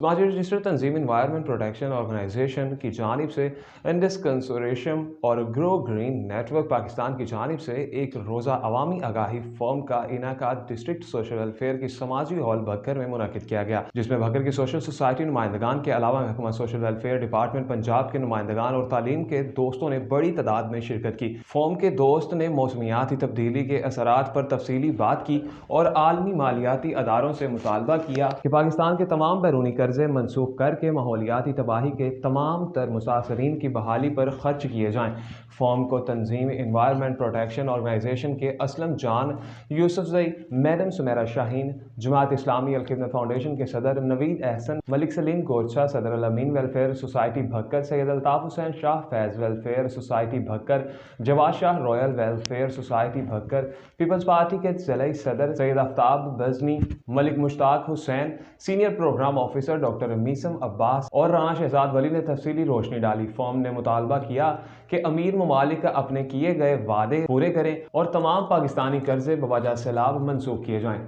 समाजी रजिस्टर तंजीम environment protection organisation की जानिब से इंडस कंसोर्शियम और ग्रो ग्रीन नेटवर्क पाकिस्तान की जानिब से एक रोज़ा अवामी आगाही फोरम का इनेकाद डिस्ट्रिक्ट सोशल वेलफेयर की समाजी हॉल भक्कर में मुनक्किद किया गया, जिसमें भक्कर की सोशल सोसाइटी नुमाइंदगान के अलावा महकमा सोशल वेलफेयर डिपार्टमेंट पंजाब के नुमाइंदगान और तालीम के दोस्तों ने बड़ी तादाद में शिरकत की। फोरम के दोस्त ने मौसमियाती तब्दीली के असरात पर तफसीली बात की और आलमी मालियाती अदारों से मुतालबा किया कि पाकिस्तान के तमाम बैरूनी कर्जे मनसूख करके माहौलियाती तबाही के तमाम तर मुसाफिरीन की बहाली पर खर्च किए जाएं। फॉर्म को तंजीम इन्वायरमेंट प्रोटेक्शन ऑर्गेनाइजेशन के असलम जान, यूसुफ जई, मैडम सुमेरा शाहीन, जमात इस्लामी अल खिदमत फाउंडेशन के सदर नवीद अहसन, मलिक सलीम गोरछा, सदर Al Amin welfare society Bhakkar, Syed Altaf Hussain Shah Faiz welfare society Bhakkar, Jawad Shah royal welfare society Bhakkar, Peoples Party के ज़िला सदर Syed Aftab Bajni, Malik Mushtaq Hussain, senior programme officer doctor Meesam Abbas और राना शहजाद वली ने तफसीली रोशनी डाली। फॉर्म ने मुतालबा किया कि अमीर ममालिक अपने किए गए वादे पूरे करें और तमाम पाकिस्तानी कर्जे बवजह सैलाब मनसूख किए जाएं।